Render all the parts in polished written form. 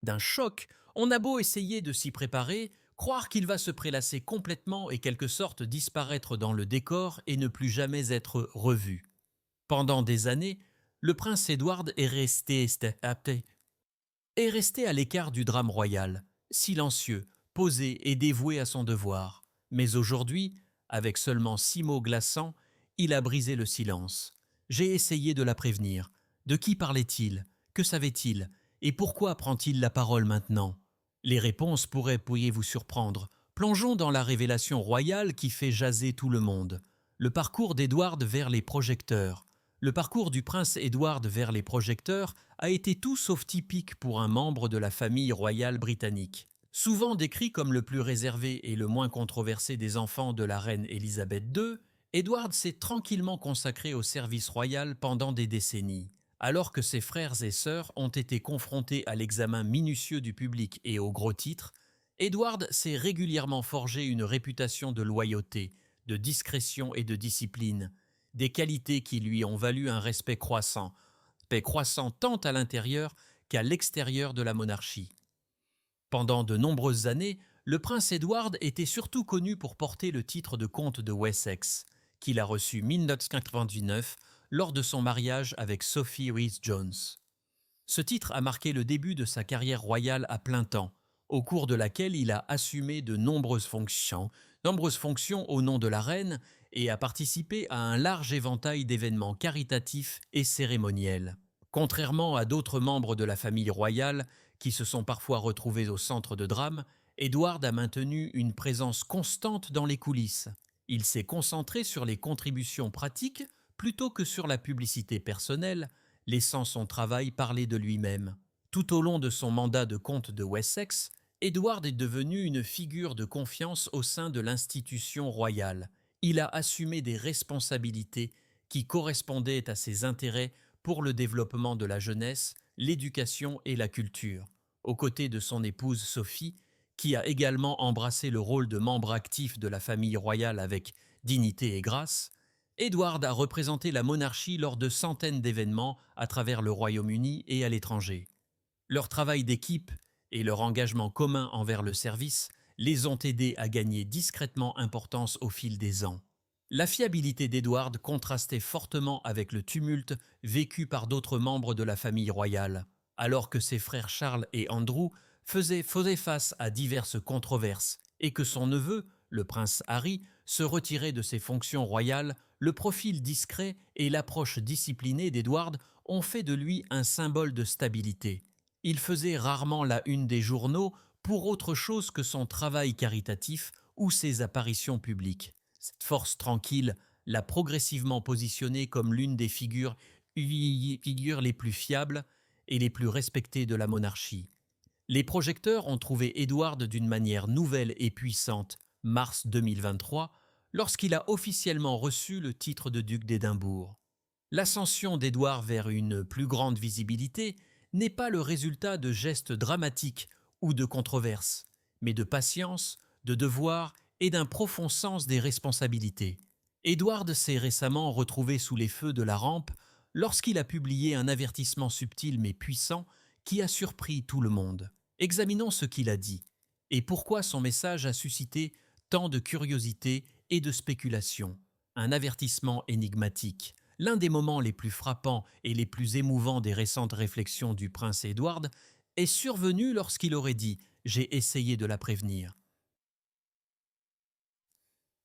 D'un choc, on a beau essayer de s'y préparer, croire qu'il va se prélasser complètement et quelque sorte disparaître dans le décor et ne plus jamais être revu. Pendant des années, le prince Édouard est resté à l'écart du drame royal, silencieux, posé et dévoué à son devoir. Mais aujourd'hui, avec seulement 6 mots glaçants, il a brisé le silence. J'ai essayé de la prévenir. De qui parlait-il? Que savait-il? Et pourquoi prend-il la parole maintenant? Les réponses pourraient vous surprendre. Plongeons dans la révélation royale qui fait jaser tout le monde. Le parcours d'Édouard vers les projecteurs. Le parcours du prince Édouard vers les projecteurs a été tout sauf typique pour un membre de la famille royale britannique. Souvent décrit comme le plus réservé et le moins controversé des enfants de la reine Élisabeth II, Édouard s'est tranquillement consacré au service royal pendant des décennies. Alors que ses frères et sœurs ont été confrontés à l'examen minutieux du public et aux gros titres, Édouard s'est régulièrement forgé une réputation de loyauté, de discrétion et de discipline, des qualités qui lui ont valu un respect croissant tant à l'intérieur qu'à l'extérieur de la monarchie. Pendant de nombreuses années, le prince Édouard était surtout connu pour porter le titre de comte de Wessex, qu'il a reçu 1999 lors de son mariage avec Sophie Rhys-Jones. Ce titre a marqué le début de sa carrière royale à plein temps, au cours de laquelle il a assumé de nombreuses fonctions au nom de la reine et a participé à un large éventail d'événements caritatifs et cérémoniels. Contrairement à d'autres membres de la famille royale qui se sont parfois retrouvés au centre de drames, Édouard a maintenu une présence constante dans les coulisses. Il s'est concentré sur les contributions pratiques plutôt que sur la publicité personnelle, laissant son travail parler de lui-même. Tout au long de son mandat de comte de Wessex, Édouard est devenu une figure de confiance au sein de l'institution royale. Il a assumé des responsabilités qui correspondaient à ses intérêts pour le développement de la jeunesse, l'éducation et la culture, aux côtés de son épouse Sophie, qui a également embrassé le rôle de membre actif de la famille royale avec dignité et grâce. Édouard a représenté la monarchie lors de centaines d'événements à travers le Royaume-Uni et à l'étranger. Leur travail d'équipe et leur engagement commun envers le service les ont aidés à gagner discrètement importance au fil des ans. La fiabilité d'Édouard contrastait fortement avec le tumulte vécu par d'autres membres de la famille royale, alors que ses frères Charles et Andrew faisaient face à diverses controverses et que son neveu, le prince Harry, se retirait de ses fonctions royales. Le profil discret et l'approche disciplinée d'Édouard ont fait de lui un symbole de stabilité. Il faisait rarement la une des journaux pour autre chose que son travail caritatif ou ses apparitions publiques. Cette force tranquille l'a progressivement positionné comme l'une des figures les plus fiables et les plus respectées de la monarchie. Les projecteurs ont trouvé Édouard d'une manière nouvelle et puissante, mars 2023, lorsqu'il a officiellement reçu le titre de duc d'Édimbourg. L'ascension d'Édouard vers une plus grande visibilité n'est pas le résultat de gestes dramatiques ou de controverses, mais de patience, de devoir et d'un profond sens des responsabilités. Édouard s'est récemment retrouvé sous les feux de la rampe lorsqu'il a publié un avertissement subtil mais puissant qui a surpris tout le monde. Examinons ce qu'il a dit et pourquoi son message a suscité tant de curiosité et de spéculation. Un avertissement énigmatique. L'un des moments les plus frappants et les plus émouvants des récentes réflexions du prince Édouard est survenu lorsqu'il aurait dit « J'ai essayé de la prévenir ».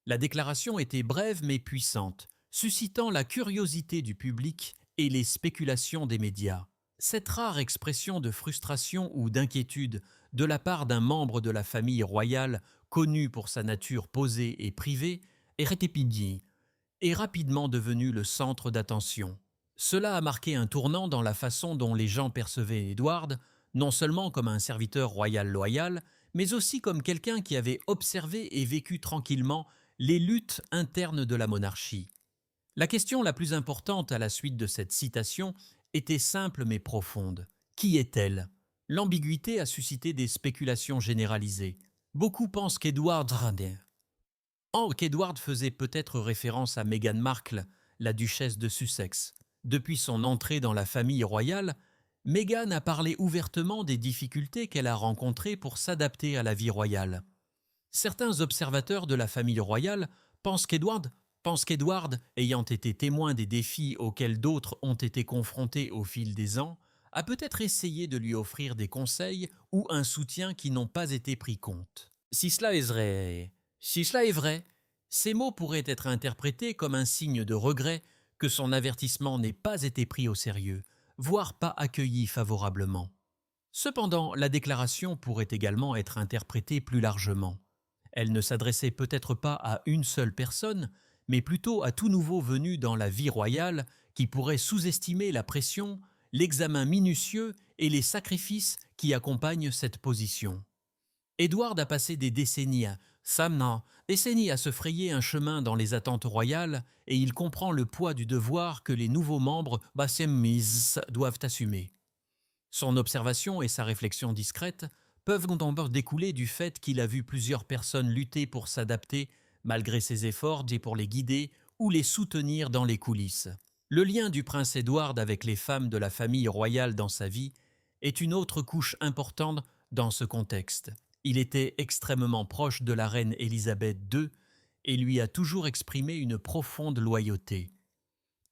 La déclaration était brève mais puissante, suscitant la curiosité du public et les spéculations des médias. Cette rare expression de frustration ou d'inquiétude de la part d'un membre de la famille royale connu pour sa nature posée et privée est rapidement devenu le centre d'attention. Cela a marqué un tournant dans la façon dont les gens percevaient Édouard, non seulement comme un serviteur royal loyal, mais aussi comme quelqu'un qui avait observé et vécu tranquillement les luttes internes de la monarchie. La question la plus importante à la suite de cette citation était simple mais profonde. Qui est-elle? L'ambiguïté a suscité des spéculations généralisées. Beaucoup pensent qu'Édouard faisait peut-être référence à Meghan Markle, la duchesse de Sussex. Depuis son entrée dans la famille royale, Meghan a parlé ouvertement des difficultés qu'elle a rencontrées pour s'adapter à la vie royale. Certains observateurs de la famille royale pensent qu'Edward, ayant été témoin des défis auxquels d'autres ont été confrontés au fil des ans, a peut-être essayé de lui offrir des conseils ou un soutien qui n'ont pas été pris compte. Si cela est vrai, ces mots pourraient être interprétés comme un signe de regret que son avertissement n'ait pas été pris au sérieux, voire pas accueilli favorablement. Cependant, la déclaration pourrait également être interprétée plus largement. Elle ne s'adressait peut-être pas à une seule personne, mais plutôt à tout nouveau venu dans la vie royale qui pourrait sous-estimer la pression, l'examen minutieux et les sacrifices qui accompagnent cette position. Édouard a passé décennies à se frayer un chemin dans les attentes royales et il comprend le poids du devoir que les nouveaux membres Bassemis doivent assumer. Son observation et sa réflexion discrète peuvent d'abord découler du fait qu'il a vu plusieurs personnes lutter pour s'adapter malgré ses efforts et pour les guider ou les soutenir dans les coulisses. Le lien du prince Édouard avec les femmes de la famille royale dans sa vie est une autre couche importante dans ce contexte. Il était extrêmement proche de la reine Élisabeth II et lui a toujours exprimé une profonde loyauté.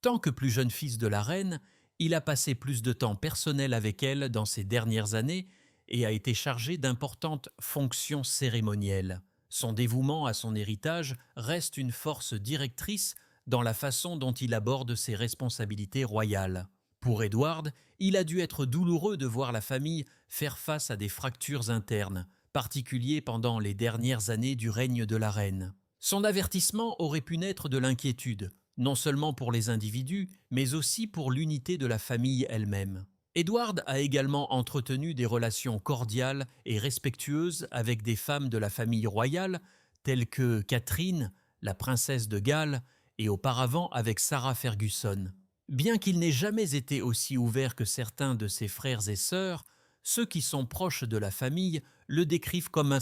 Tant que plus jeune fils de la reine, il a passé plus de temps personnel avec elle dans ces dernières années et a été chargé d'importantes fonctions cérémonielles. Son dévouement à son héritage reste une force directrice dans la façon dont il aborde ses responsabilités royales. Pour Édouard, il a dû être douloureux de voir la famille faire face à des fractures internes, particulier pendant les dernières années du règne de la reine. Son avertissement aurait pu naître de l'inquiétude, non seulement pour les individus, mais aussi pour l'unité de la famille elle-même. Édouard a également entretenu des relations cordiales et respectueuses avec des femmes de la famille royale, telles que Catherine, la princesse de Galles, et auparavant avec Sarah Ferguson. Bien qu'il n'ait jamais été aussi ouvert que certains de ses frères et sœurs, ceux qui sont proches de la famille le décrivent comme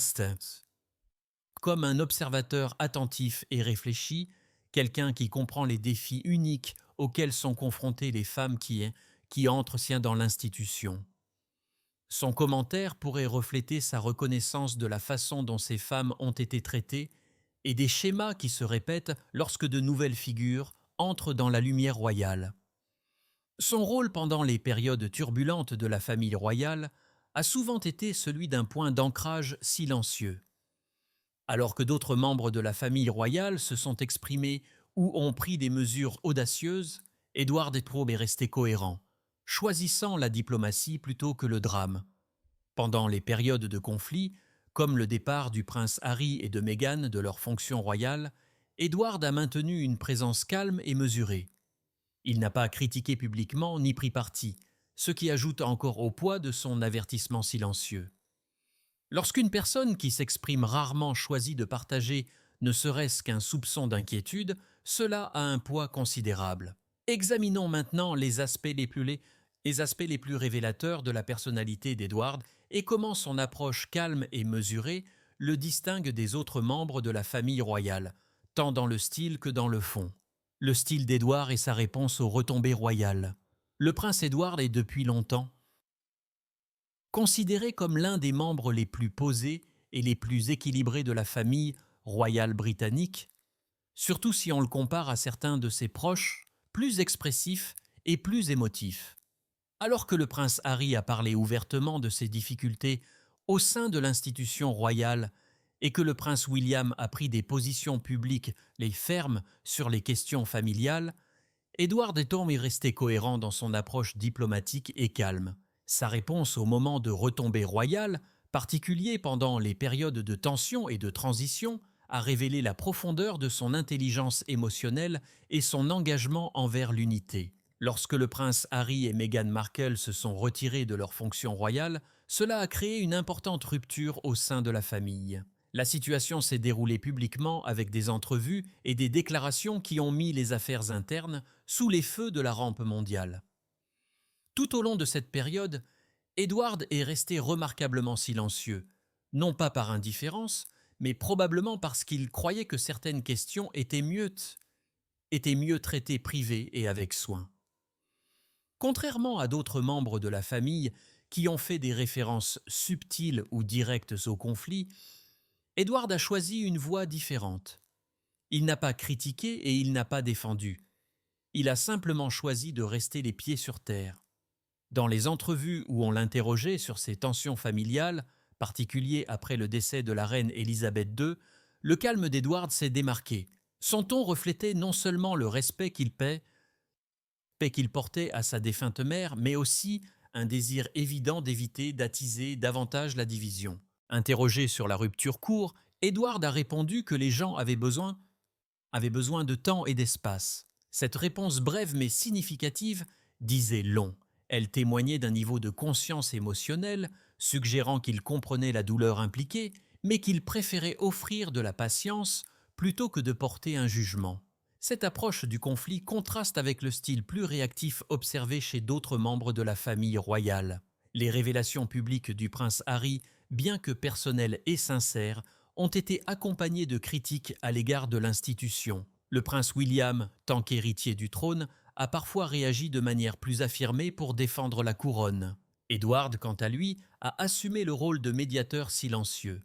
comme un observateur attentif et réfléchi, quelqu'un qui comprend les défis uniques auxquels sont confrontées les femmes qui entrent dans l'institution. Son commentaire pourrait refléter sa reconnaissance de la façon dont ces femmes ont été traitées et des schémas qui se répètent lorsque de nouvelles figures entrent dans la lumière royale. Son rôle pendant les périodes turbulentes de la famille royale a souvent été celui d'un point d'ancrage silencieux. Alors que d'autres membres de la famille royale se sont exprimés ou ont pris des mesures audacieuses, Édouard est resté cohérent, choisissant la diplomatie plutôt que le drame. Pendant les périodes de conflit, comme le départ du prince Harry et de Meghan de leurs fonctions royales, Édouard a maintenu une présence calme et mesurée. Il n'a pas critiqué publiquement ni pris parti, ce qui ajoute encore au poids de son avertissement silencieux. Lorsqu'une personne qui s'exprime rarement choisit de partager ne serait-ce qu'un soupçon d'inquiétude, cela a un poids considérable. Examinons maintenant les aspects les plus révélateurs de la personnalité d'Édouard et comment son approche calme et mesurée le distingue des autres membres de la famille royale, tant dans le style que dans le fond. Le style d'Édouard et sa réponse aux retombées royales. Le prince Édouard est depuis longtemps considéré comme l'un des membres les plus posés et les plus équilibrés de la famille royale britannique, surtout si on le compare à certains de ses proches, plus expressifs et plus émotifs. Alors que le prince Harry a parlé ouvertement de ses difficultés au sein de l'institution royale et que le prince William a pris des positions publiques les fermes sur les questions familiales, Édouard est resté cohérent dans son approche diplomatique et calme. Sa réponse au moment de retombées royales, particulier pendant les périodes de tension et de transition, a révélé la profondeur de son intelligence émotionnelle et son engagement envers l'unité. Lorsque le prince Harry et Meghan Markle se sont retirés de leurs fonctions royales, cela a créé une importante rupture au sein de la famille. La situation s'est déroulée publiquement avec des entrevues et des déclarations qui ont mis les affaires internes sous les feux de la rampe mondiale. Tout au long de cette période, Édouard est resté remarquablement silencieux, non pas par indifférence, mais probablement parce qu'il croyait que certaines questions étaient mieux traitées privées et avec soin. Contrairement à d'autres membres de la famille qui ont fait des références subtiles ou directes au conflit, Édouard a choisi une voie différente. Il n'a pas critiqué et il n'a pas défendu. Il a simplement choisi de rester les pieds sur terre. Dans les entrevues où on l'interrogeait sur ses tensions familiales, particulier après le décès de la reine Élisabeth II, le calme d'Édouard s'est démarqué. Son ton reflétait non seulement le respect qu'il portait à sa défunte mère, mais aussi un désir évident d'éviter d'attiser davantage la division. Interrogé sur la rupture court, Édouard a répondu que les gens avaient besoin de temps et d'espace. Cette réponse brève mais significative disait long. Elle témoignait d'un niveau de conscience émotionnelle, suggérant qu'il comprenait la douleur impliquée, mais qu'il préférait offrir de la patience plutôt que de porter un jugement. Cette approche du conflit contraste avec le style plus réactif observé chez d'autres membres de la famille royale. Les révélations publiques du prince Harry, bien que personnelles et sincères, ont été accompagnées de critiques à l'égard de l'institution. Le prince William, tant qu'héritier du trône, a parfois réagi de manière plus affirmée pour défendre la couronne. Édouard, quant à lui, a assumé le rôle de médiateur silencieux.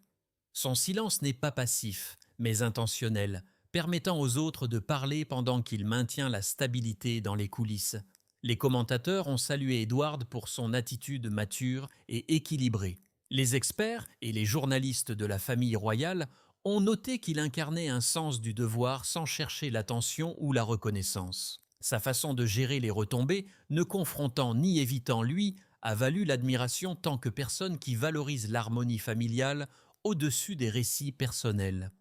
Son silence n'est pas passif, mais intentionnel, permettant aux autres de parler pendant qu'il maintient la stabilité dans les coulisses. Les commentateurs ont salué Édouard pour son attitude mature et équilibrée. Les experts et les journalistes de la famille royale ont noté qu'il incarnait un sens du devoir sans chercher l'attention ou la reconnaissance. Sa façon de gérer les retombées, ne confrontant ni évitant lui, a valu l'admiration tant que personne qui valorise l'harmonie familiale au-dessus des récits personnels.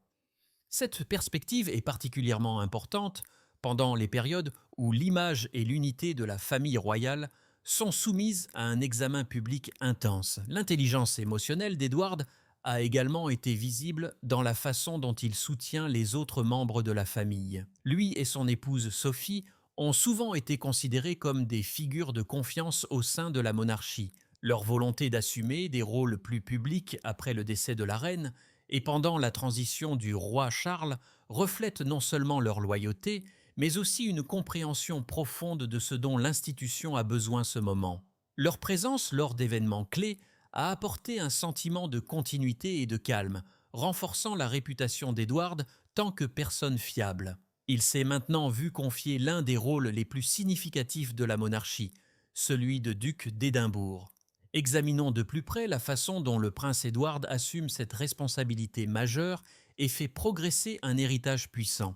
Cette perspective est particulièrement importante pendant les périodes où l'image et l'unité de la famille royale sont soumises à un examen public intense. L'intelligence émotionnelle d'Édouard a également été visible dans la façon dont il soutient les autres membres de la famille. Lui et son épouse Sophie ont souvent été considérés comme des figures de confiance au sein de la monarchie. Leur volonté d'assumer des rôles plus publics après le décès de la reine et pendant la transition du roi Charles reflète non seulement leur loyauté, mais aussi une compréhension profonde de ce dont l'institution a besoin ce moment. Leur présence lors d'événements clés a apporté un sentiment de continuité et de calme, renforçant la réputation d'Édouard tant que personne fiable. Il s'est maintenant vu confier l'un des rôles les plus significatifs de la monarchie, celui de duc d'Édimbourg. Examinons de plus près la façon dont le prince Édouard assume cette responsabilité majeure et fait progresser un héritage puissant,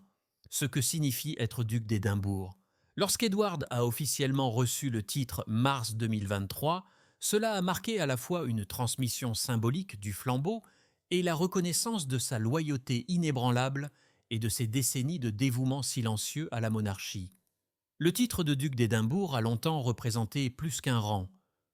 ce que signifie être duc d'Édimbourg. Lorsqu'Édouard a officiellement reçu le titre mars 2023, cela a marqué à la fois une transmission symbolique du flambeau et la reconnaissance de sa loyauté inébranlable et de ses décennies de dévouement silencieux à la monarchie. Le titre de duc d'Édimbourg a longtemps représenté plus qu'un rang.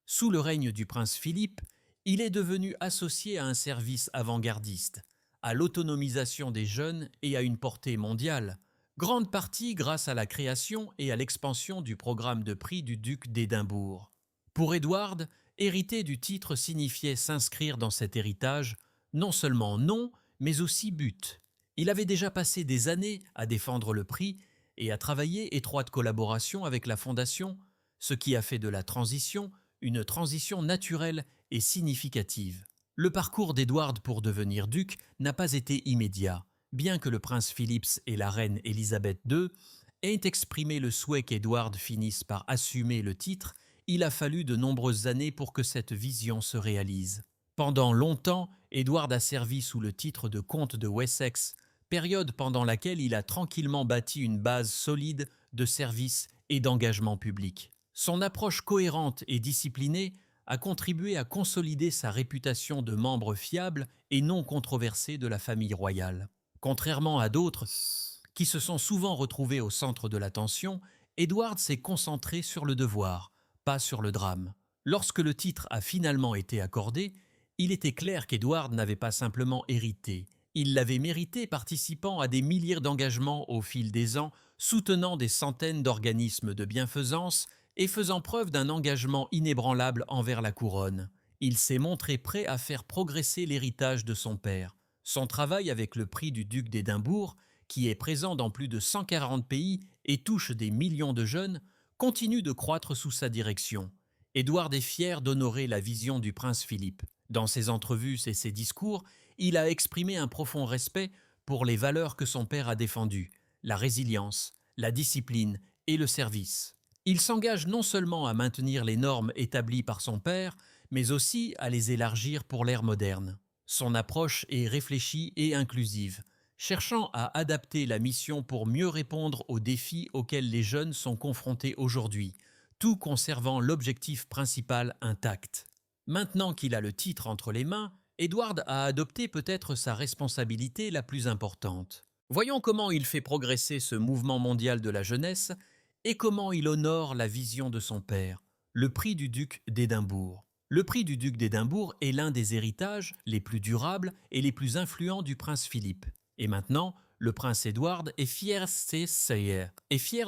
Sous le règne du prince Philippe, il est devenu associé à un service avant-gardiste, à l'autonomisation des jeunes et à une portée mondiale, grande partie grâce à la création et à l'expansion du programme de prix du duc d'Édimbourg. Pour Édouard, hériter du titre signifiait s'inscrire dans cet héritage, non seulement nom, mais aussi but. Il avait déjà passé des années à défendre le prix et à travailler étroite collaboration avec la Fondation, ce qui a fait de la transition une transition naturelle et significative. Le parcours d'Édouard pour devenir duc n'a pas été immédiat. Bien que le prince Philippe et la reine Élisabeth II aient exprimé le souhait qu'Édouard finisse par assumer le titre, il a fallu de nombreuses années pour que cette vision se réalise. Pendant longtemps, Édouard a servi sous le titre de comte de Wessex, période pendant laquelle il a tranquillement bâti une base solide de service et d'engagement public. Son approche cohérente et disciplinée a contribué à consolider sa réputation de membre fiable et non controversé de la famille royale. Contrairement à d'autres, qui se sont souvent retrouvés au centre de l'attention, Édouard s'est concentré sur le devoir, pas sur le drame. Lorsque le titre a finalement été accordé, il était clair qu'Édouard n'avait pas simplement hérité. Il l'avait mérité participant à des milliers d'engagements au fil des ans, soutenant des centaines d'organismes de bienfaisance et faisant preuve d'un engagement inébranlable envers la couronne. Il s'est montré prêt à faire progresser l'héritage de son père. Son travail avec le prix du duc d'Édimbourg, qui est présent dans plus de 140 pays et touche des millions de jeunes, continue de croître sous sa direction. Édouard est fier d'honorer la vision du prince Philippe. Dans ses entrevues et ses discours, il a exprimé un profond respect pour les valeurs que son père a défendues, la résilience, la discipline et le service. Il s'engage non seulement à maintenir les normes établies par son père, mais aussi à les élargir pour l'ère moderne. Son approche est réfléchie et inclusive, cherchant à adapter la mission pour mieux répondre aux défis auxquels les jeunes sont confrontés aujourd'hui, tout conservant l'objectif principal intact. Maintenant qu'il a le titre entre les mains, Edward a adopté peut-être sa responsabilité la plus importante. Voyons comment il fait progresser ce mouvement mondial de la jeunesse et comment il honore la vision de son père, le prix du duc d'Édimbourg. Le prix du duc d'Édimbourg est l'un des héritages les plus durables et les plus influents du prince Philippe. Et maintenant, le prince Édouard est fier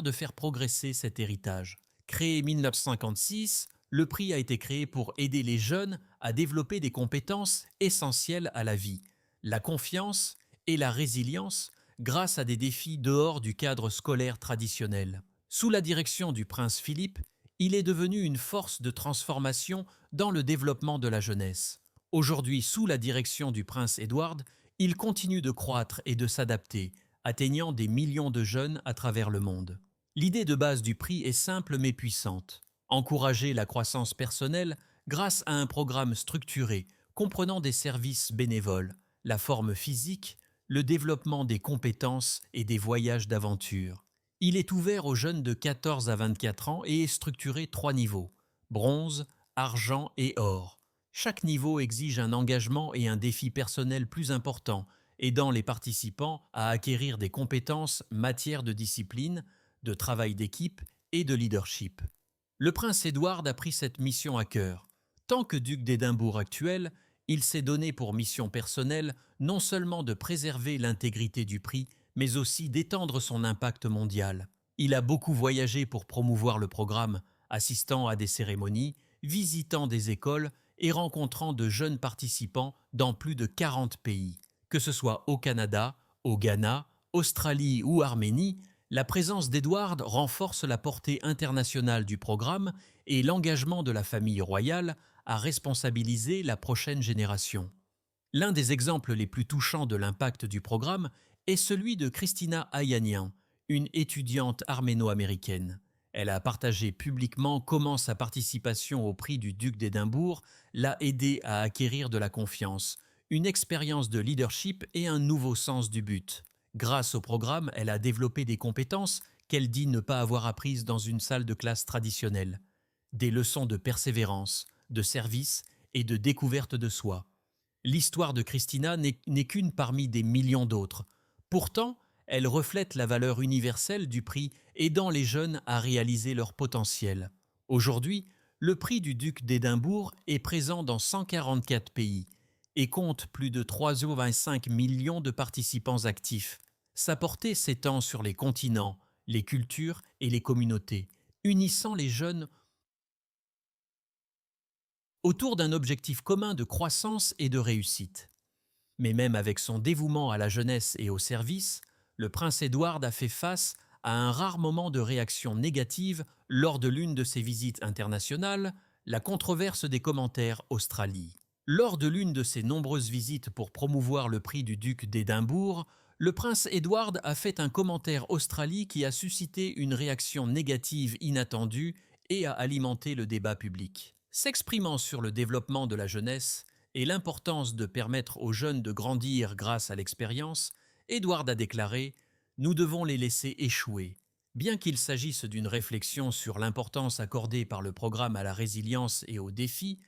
de faire progresser cet héritage. Créé en 1956, le prix a été créé pour aider les jeunes à développer des compétences essentielles à la vie, la confiance et la résilience grâce à des défis dehors du cadre scolaire traditionnel. Sous la direction du prince Philippe, il est devenu une force de transformation dans le développement de la jeunesse. Aujourd'hui, sous la direction du prince Édouard, il continue de croître et de s'adapter, atteignant des millions de jeunes à travers le monde. L'idée de base du prix est simple mais puissante. Encourager la croissance personnelle grâce à un programme structuré comprenant des services bénévoles, la forme physique, le développement des compétences et des voyages d'aventure. Il est ouvert aux jeunes de 14 à 24 ans et est structuré 3 niveaux, bronze, argent et or. Chaque niveau exige un engagement et un défi personnel plus important, aidant les participants à acquérir des compétences matière de discipline, de travail d'équipe et de leadership. Le prince Édouard a pris cette mission à cœur. Tant que duc d'Édimbourg actuel, il s'est donné pour mission personnelle non seulement de préserver l'intégrité du prix, mais aussi d'étendre son impact mondial. Il a beaucoup voyagé pour promouvoir le programme, assistant à des cérémonies, visitant des écoles et rencontrant de jeunes participants dans plus de 40 pays. Que ce soit au Canada, au Ghana, Australie ou Arménie, la présence d'Édouard renforce la portée internationale du programme et l'engagement de la famille royale à responsabiliser la prochaine génération. L'un des exemples les plus touchants de l'impact du programme est celui de Christina Ayanian, une étudiante arméno-américaine. Elle a partagé publiquement comment sa participation au prix du duc d'Édimbourg l'a aidée à acquérir de la confiance, une expérience de leadership et un nouveau sens du but. Grâce au programme, elle a développé des compétences qu'elle dit ne pas avoir apprises dans une salle de classe traditionnelle. Des leçons de persévérance, de service et de découverte de soi. L'histoire de Christina n'est qu'une parmi des millions d'autres. Pourtant, elle reflète la valeur universelle du prix aidant les jeunes à réaliser leur potentiel. Aujourd'hui, le prix du duc d'Édimbourg est présent dans 144 pays et compte plus de 3,25 millions de participants actifs. Sa portée s'étend sur les continents, les cultures et les communautés, unissant les jeunes autour d'un objectif commun de croissance et de réussite. Mais même avec son dévouement à la jeunesse et au service, le prince Édouard a fait face à un rare moment de réaction négative lors de l'une de ses visites internationales, la controverse des commentaires Australie. Lors de l'une de ses nombreuses visites pour promouvoir le prix du duc d'Édimbourg, le prince Édouard a fait un commentaire Australie qui a suscité une réaction négative inattendue et a alimenté le débat public. S'exprimant sur le développement de la jeunesse et l'importance de permettre aux jeunes de grandir grâce à l'expérience, Édouard a déclaré « Nous devons les laisser échouer ». Bien qu'il s'agisse d'une réflexion sur l'importance accordée par le programme à la résilience et aux défis,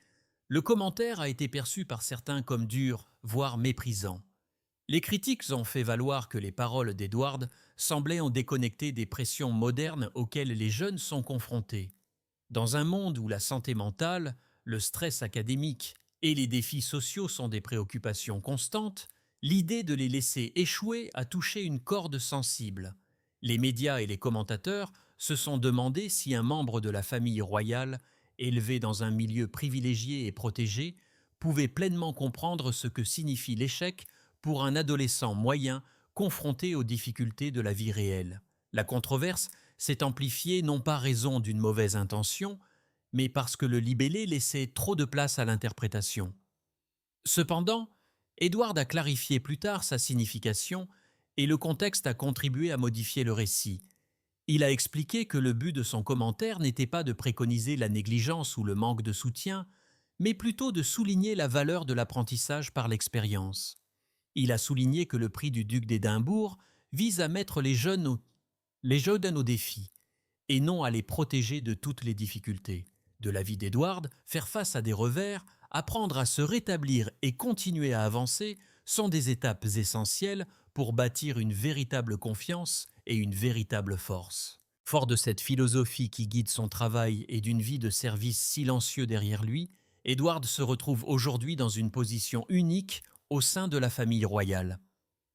le commentaire a été perçu par certains comme dur, voire méprisant. Les critiques ont fait valoir que les paroles d'Édouard semblaient en déconnecter des pressions modernes auxquelles les jeunes sont confrontés. Dans un monde où la santé mentale, le stress académique et les défis sociaux sont des préoccupations constantes, l'idée de les laisser échouer a touché une corde sensible. Les médias et les commentateurs se sont demandé si un membre de la famille royale, élevé dans un milieu privilégié et protégé, pouvait pleinement comprendre ce que signifie l'échec pour un adolescent moyen confronté aux difficultés de la vie réelle. La controverse s'est amplifié non pas raison d'une mauvaise intention, mais parce que le libellé laissait trop de place à l'interprétation. Cependant, Édouard a clarifié plus tard sa signification et le contexte a contribué à modifier le récit. Il a expliqué que le but de son commentaire n'était pas de préconiser la négligence ou le manque de soutien, mais plutôt de souligner la valeur de l'apprentissage par l'expérience. Il a souligné que le prix du duc d'Édimbourg vise à mettre les jeunes au défi, et non à les protéger de toutes les difficultés. De la vie d'Édouard, faire face à des revers, apprendre à se rétablir et continuer à avancer sont des étapes essentielles pour bâtir une véritable confiance et une véritable force. Fort de cette philosophie qui guide son travail et d'une vie de service silencieux derrière lui, Édouard se retrouve aujourd'hui dans une position unique au sein de la famille royale.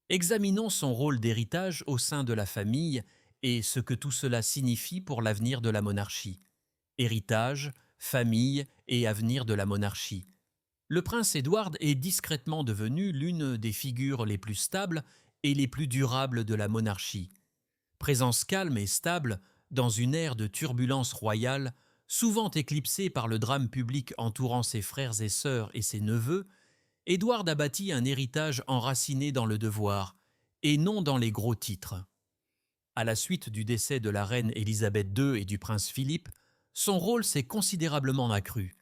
Examinons son rôle d'héritage au sein de la famille et ce que tout cela signifie pour l'avenir de la monarchie. Héritage, famille et avenir de la monarchie. Le prince Édouard est discrètement devenu l'une des figures les plus stables et les plus durables de la monarchie. Présence calme et stable dans une ère de turbulence royale, souvent éclipsée par le drame public entourant ses frères et sœurs et ses neveux, Édouard a bâti un héritage enraciné dans le devoir et non dans les gros titres. À la suite du décès de la reine Élisabeth II et du prince Philippe, son rôle s'est considérablement accru.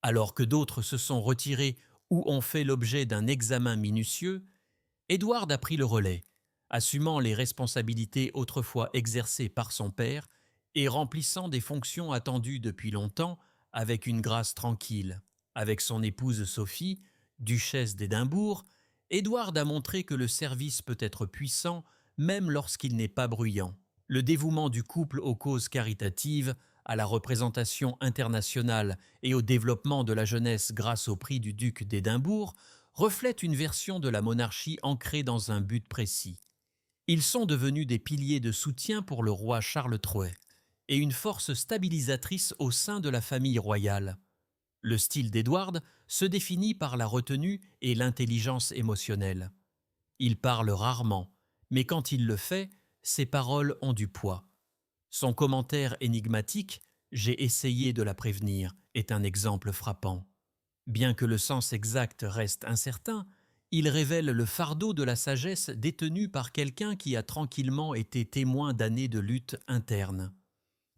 Alors que d'autres se sont retirés ou ont fait l'objet d'un examen minutieux, Édouard a pris le relais, assumant les responsabilités autrefois exercées par son père et remplissant des fonctions attendues depuis longtemps avec une grâce tranquille. Avec son épouse Sophie, duchesse d'Édimbourg, Édouard a montré que le service peut être puissant même lorsqu'il n'est pas bruyant. Le dévouement du couple aux causes caritatives, à la représentation internationale et au développement de la jeunesse grâce au prix du duc d'Édimbourg reflète une version de la monarchie ancrée dans un but précis. Ils sont devenus des piliers de soutien pour le roi Charles III et une force stabilisatrice au sein de la famille royale. Le style d'Édouard se définit par la retenue et l'intelligence émotionnelle. Il parle rarement, mais quand il le fait, ses paroles ont du poids. Son commentaire énigmatique « J'ai essayé de la prévenir » est un exemple frappant. Bien que le sens exact reste incertain, il révèle le fardeau de la sagesse détenue par quelqu'un qui a tranquillement été témoin d'années de lutte interne.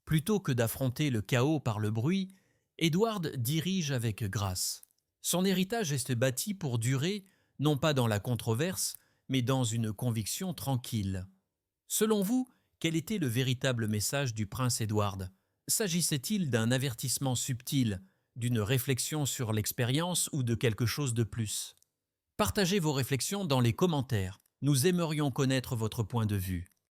Plutôt que d'affronter le chaos par le bruit, Édouard dirige avec grâce. Son héritage est bâti pour durer, non pas dans la controverse, mais dans une conviction tranquille. Selon vous, quel était le véritable message du prince Édouard? S'agissait-il d'un avertissement subtil, d'une réflexion sur l'expérience ou de quelque chose de plus? Partagez vos réflexions dans les commentaires. Nous aimerions connaître votre point de vue.